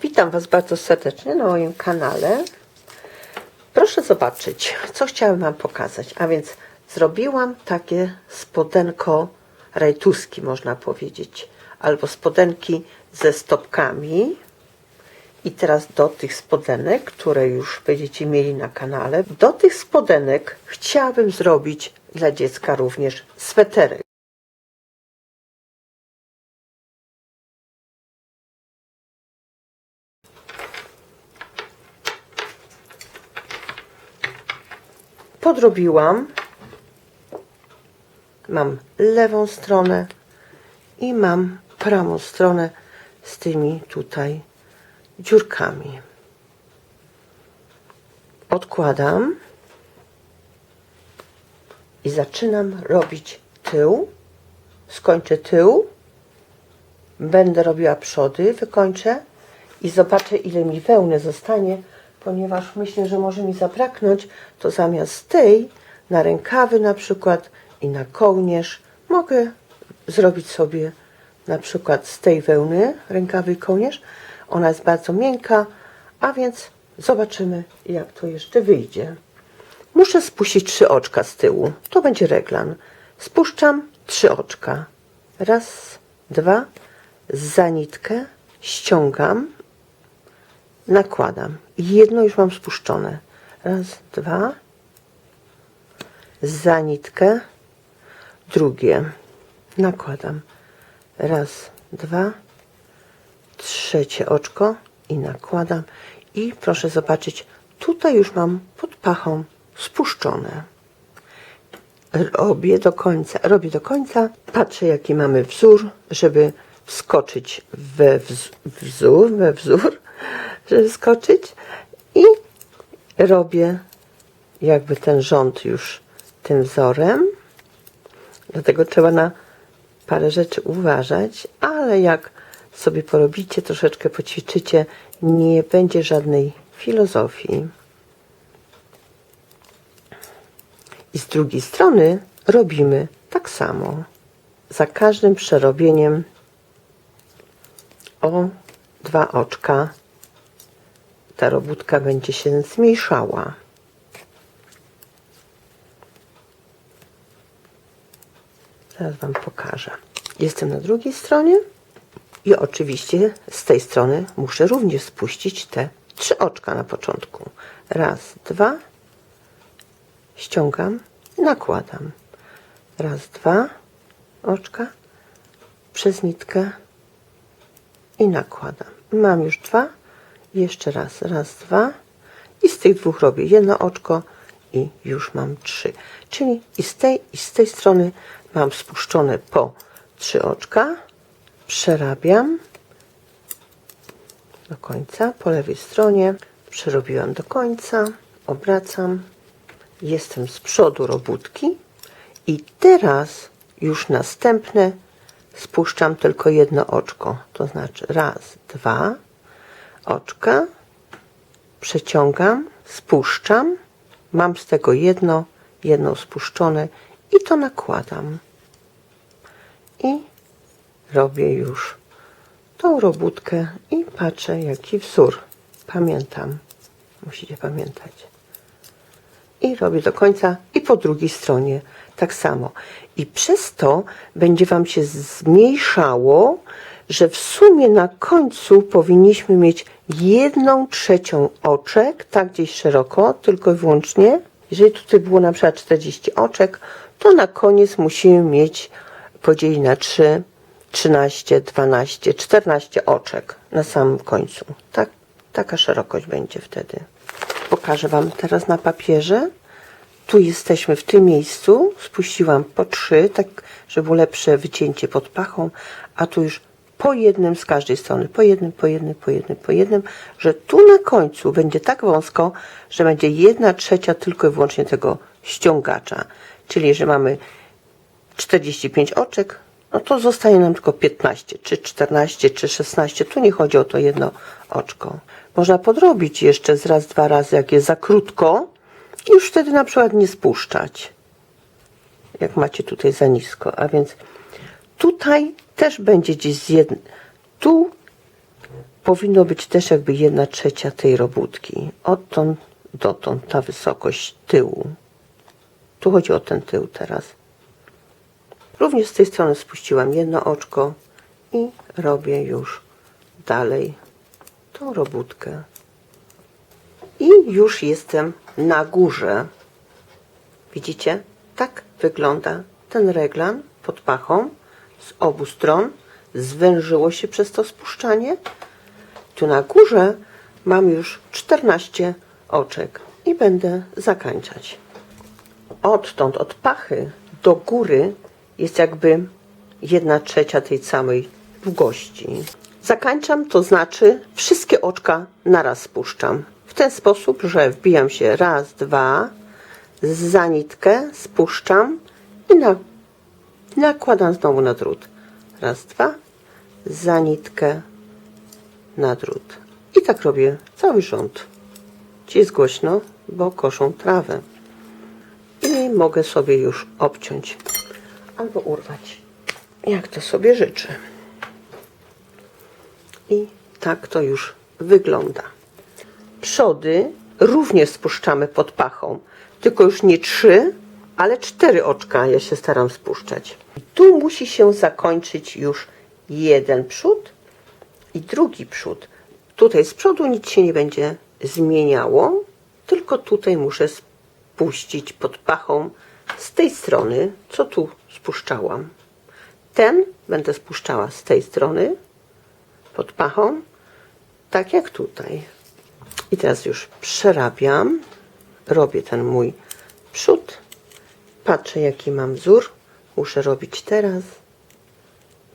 Witam Was bardzo serdecznie na moim kanale. Proszę zobaczyć, co chciałam Wam pokazać. A więc zrobiłam takie spodenko rajtuski, można powiedzieć, albo spodenki ze stopkami. I teraz do tych spodenek, które już będziecie mieli na kanale, do tych spodenek chciałabym zrobić dla dziecka również sweterek. Podrobiłam, mam lewą stronę i mam prawą stronę z tymi tutaj dziurkami. Odkładam i zaczynam robić tył. Skończę tył, będę robiła przody, wykończę i zobaczę, ile mi wełny zostanie, ponieważ myślę, że może mi zabraknąć, to zamiast tej na rękawy na przykład i na kołnierz mogę zrobić sobie na przykład z tej wełny rękawy i kołnierz. Ona jest bardzo miękka, a więc zobaczymy, jak to jeszcze wyjdzie. Muszę spuścić 3 oczka z tyłu, to będzie reglan. Spuszczam 3 oczka. Raz, dwa, za nitkę ściągam, nakładam. Jedno już mam spuszczone. Raz, dwa, za nitkę, drugie nakładam. Raz, dwa, trzecie oczko i nakładam. I proszę zobaczyć, tutaj już mam pod pachą spuszczone. Robię do końca, patrzę, jaki mamy wzór, żeby wskoczyć we wzór, żeby wskoczyć, i robię jakby ten rząd już tym wzorem. Dlatego trzeba na parę rzeczy uważać, ale jak sobie porobicie, troszeczkę poćwiczycie, nie będzie żadnej filozofii. I z drugiej strony robimy tak samo. Za każdym przerobieniem o 2 oczka ta robótka będzie się zmniejszała. Teraz Wam pokażę. Jestem na drugiej stronie i oczywiście z tej strony muszę również spuścić te 3 oczka na początku. Raz, dwa, ściągam, nakładam. Raz, dwa oczka przez nitkę i nakładam. Mam już 2. Jeszcze raz. Raz, dwa. I z tych 2 robię jedno oczko i już mam 3. Czyli i z tej strony mam spuszczone po 3 oczka. Przerabiam do końca. Po lewej stronie przerobiłam do końca. Obracam. Jestem z przodu robótki i teraz już następne spuszczam tylko jedno oczko, to znaczy raz, dwa oczka, przeciągam, spuszczam, mam z tego jedno spuszczone i to nakładam i robię już tą robótkę i patrzę, jaki wzór. Pamiętam, musicie pamiętać. I robię do końca i po drugiej stronie tak samo. I przez to będzie Wam się zmniejszało, że w sumie na końcu powinniśmy mieć 1/3 oczek, tak gdzieś szeroko, tylko i wyłącznie. Jeżeli tutaj było na przykład 40 oczek, to na koniec musimy mieć, podzielić na 3, 13, 12, 14 oczek na samym końcu. Taka szerokość będzie wtedy. Pokażę Wam teraz na papierze. Tu jesteśmy w tym miejscu. Spuściłam po 3, tak żeby było lepsze wycięcie pod pachą, a tu już po jednym z każdej strony. Po jednym, że tu na końcu będzie tak wąsko, że będzie 1/3 tylko i wyłącznie tego ściągacza. Czyli, że mamy 45 oczek, no to zostaje nam tylko 15, czy 14, czy 16. Tu nie chodzi o to jedno oczko. Można podrobić jeszcze z raz, 2 razy, jak jest za krótko, i już wtedy na przykład nie spuszczać, jak macie tutaj za nisko. A więc tutaj też będzie gdzieś tu powinno być też jakby 1/3 tej robótki. Odtąd dotąd ta wysokość tyłu. Tu chodzi o ten tył teraz. Również z tej strony spuściłam jedno oczko i robię już dalej tą robótkę. I już jestem na górze. Widzicie? Tak wygląda ten reglan pod pachą z obu stron. Zwężyło się przez to spuszczanie. Tu na górze mam już 14 oczek i będę zakończać. Odtąd, od pachy do góry jest jakby 1/3 tej całej długości. Zakończam, to znaczy wszystkie oczka naraz spuszczam. W ten sposób, że wbijam się raz, dwa, za nitkę, spuszczam i nakładam znowu na drut. Raz, dwa, za nitkę, na drut. I tak robię cały rząd. Ci jest głośno, bo koszą trawę. I mogę sobie już obciąć albo urwać, jak to sobie życzę. I tak to już wygląda. Przody również spuszczamy pod pachą, tylko już nie 3, ale 4 oczka ja się staram spuszczać. Tu musi się zakończyć już jeden przód i drugi przód. Tutaj z przodu nic się nie będzie zmieniało, tylko tutaj muszę spuścić pod pachą z tej strony, co tu spuszczałam. Ten będę spuszczała z tej strony pod pachą, tak jak tutaj. I teraz już przerabiam, robię ten mój przód, patrzę jaki mam wzór, muszę robić teraz,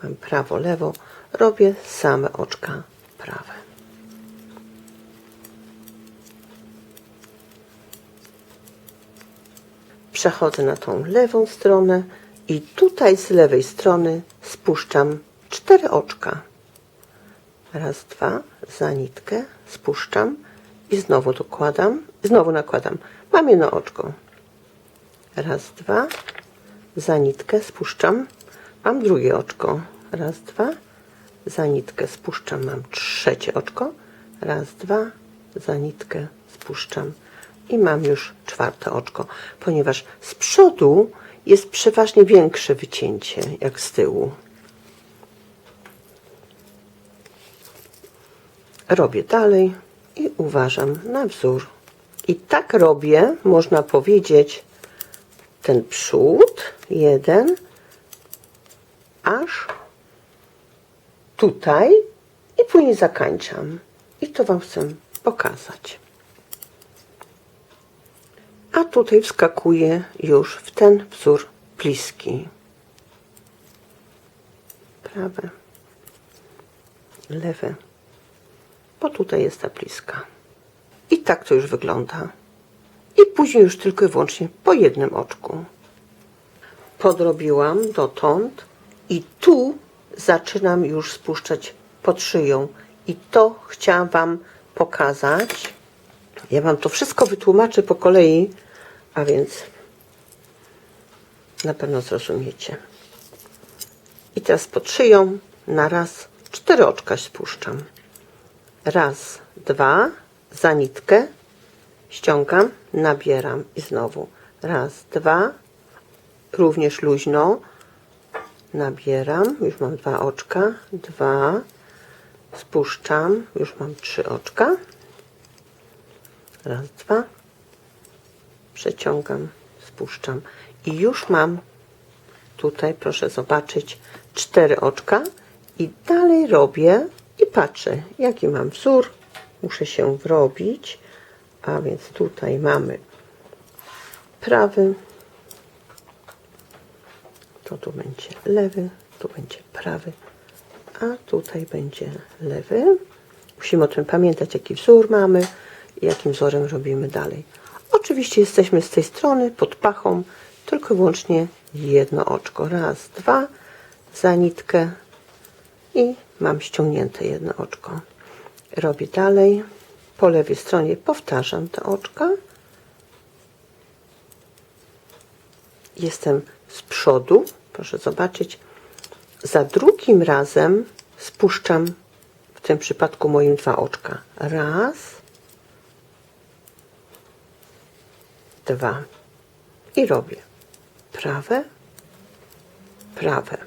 mam prawo, lewo, robię same oczka prawe. Przechodzę na tą lewą stronę i tutaj z lewej strony spuszczam 4 oczka. Raz, dwa, za nitkę, spuszczam i znowu dokładam, znowu nakładam. Mam jedno oczko. Raz, dwa, za nitkę, spuszczam, mam drugie oczko. Raz, dwa, za nitkę, spuszczam, mam trzecie oczko. Raz, dwa, za nitkę, spuszczam i mam już 4 oczko, ponieważ z przodu jest przeważnie większe wycięcie jak z tyłu. Robię dalej i uważam na wzór. I tak robię, można powiedzieć, ten przód, jeden, aż tutaj i później zakończam. I to Wam chcę pokazać. A tutaj wskakuję już w ten wzór bliski. Prawe, lewe, bo tutaj jest ta bliska. I tak to już wygląda. I później już tylko i wyłącznie po jednym oczku. Podrobiłam dotąd i tu zaczynam już spuszczać pod szyją. I to chciałam Wam pokazać. Ja Wam to wszystko wytłumaczę po kolei, a więc na pewno zrozumiecie. I teraz pod szyją na raz 4 oczka spuszczam. Raz, dwa, za nitkę, ściągam, nabieram i znowu. Raz, dwa, również luźno, nabieram, już mam 2 oczka, 2, spuszczam, już mam 3 oczka. Raz, dwa, przeciągam, spuszczam i już mam tutaj, proszę zobaczyć, 4 oczka i dalej robię i patrzę, jaki mam wzór, muszę się wrobić, a więc tutaj mamy prawy, to tu będzie lewy, tu będzie prawy, a tutaj będzie lewy. Musimy o tym pamiętać, jaki wzór mamy i jakim wzorem robimy dalej. Oczywiście jesteśmy z tej strony pod pachą, tylko i wyłącznie jedno oczko. Raz, dwa, za nitkę i mam ściągnięte jedno oczko. Robię dalej. Po lewej stronie powtarzam te oczka. Jestem z przodu, proszę zobaczyć. Za drugim razem spuszczam w tym przypadku moim 2 oczka. Raz, 2 i robię prawe, prawe.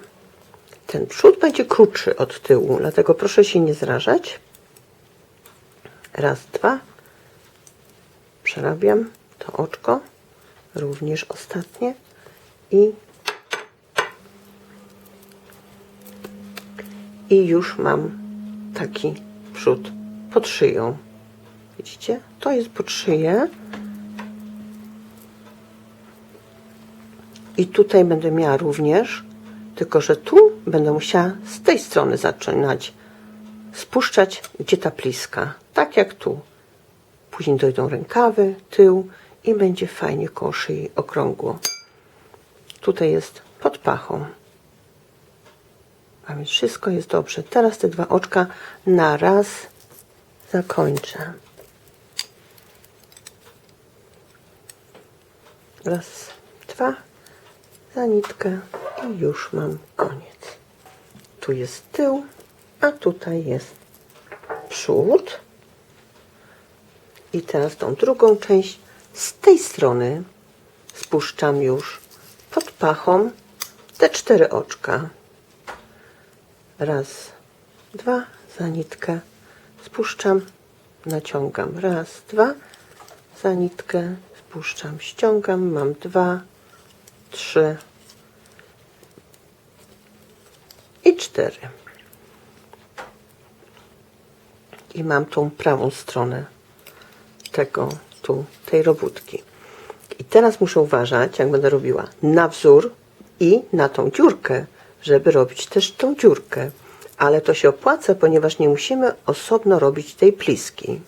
Ten przód będzie krótszy od tyłu, dlatego proszę się nie zrażać. Raz, 2, przerabiam to oczko, również ostatnie i już mam taki przód pod szyją. Widzicie? To jest pod szyję. I tutaj będę miała również, tylko że tu będę musiała z tej strony zaczynać spuszczać, gdzie ta pliska. Tak jak tu. Później dojdą rękawy, tył i będzie fajnie koło szyi okrągło. Tutaj jest pod pachą. A więc wszystko jest dobrze. Teraz te 2 oczka na raz zakończę. Raz, 2, za nitkę i już mam koniec. Tu jest tył, a tutaj jest przód. I teraz tą drugą część z tej strony spuszczam już pod pachą te 4 oczka. Raz, 2, za nitkę spuszczam, naciągam. Raz, 2, za nitkę spuszczam, ściągam. Mam 2, 3 i 4. I mam tą prawą stronę tej robótki. I teraz muszę uważać, jak będę robiła na wzór i na tą dziurkę, żeby robić też tą dziurkę. Ale to się opłaca, ponieważ nie musimy osobno robić tej pliski.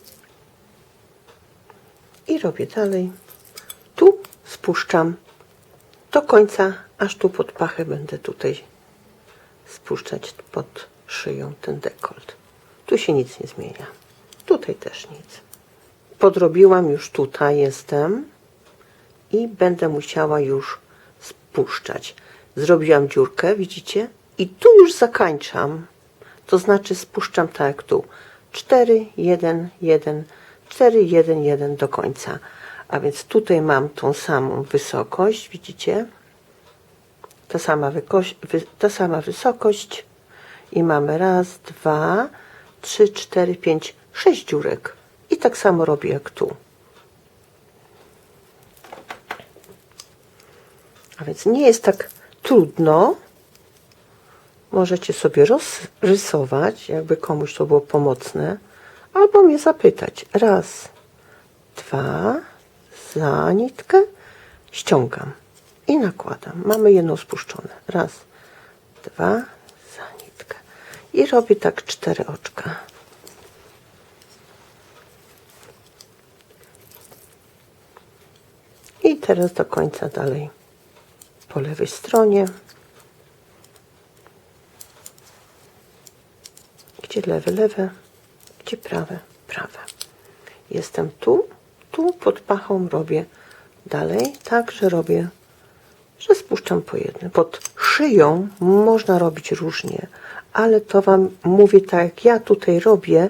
I robię dalej. Tu spuszczam do końca, aż tu pod pachę będę tutaj spuszczać pod szyją ten dekolt. Tu się nic nie zmienia. Tutaj też nic. Podrobiłam już tutaj, jestem i będę musiała już spuszczać. Zrobiłam dziurkę, widzicie? I tu już zakończam. To znaczy spuszczam tak jak tu. 4, 1, 1, 4, 1, 1 do końca. A więc tutaj mam tą samą wysokość, widzicie? Ta sama wysokość. I mamy raz, 2, 3, 4, 5, 6 dziurek. I tak samo robię jak tu. A więc nie jest tak trudno. Możecie sobie rozrysować, jakby komuś to było pomocne, albo mnie zapytać. Raz, 2, za nitkę, ściągam i nakładam. Mamy jedno spuszczone. Raz, 2, za nitkę. I robię tak 4 oczka. I teraz do końca dalej po lewej stronie. Gdzie lewe, lewe, gdzie prawe, prawe. Jestem tu pod pachą robię dalej, tak, że robię, że spuszczam po jednym. Pod szyją można robić różnie, ale to Wam mówię tak, jak ja tutaj robię,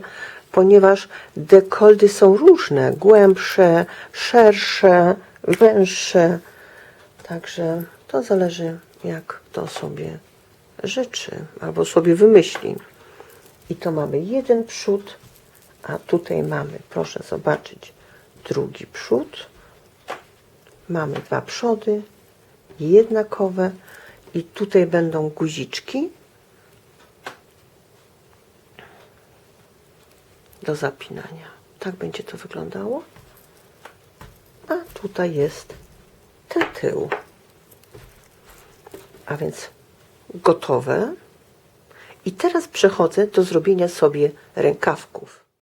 ponieważ dekolty są różne, głębsze, szersze, węższe, także to zależy, jak kto sobie życzy albo sobie wymyśli. I to mamy jeden przód, a tutaj mamy, proszę zobaczyć, drugi przód. Mamy 2 przody, jednakowe i tutaj będą guziczki do zapinania. Tak będzie to wyglądało. A tutaj jest ten tył. A więc gotowe. I teraz przechodzę do zrobienia sobie rękawków.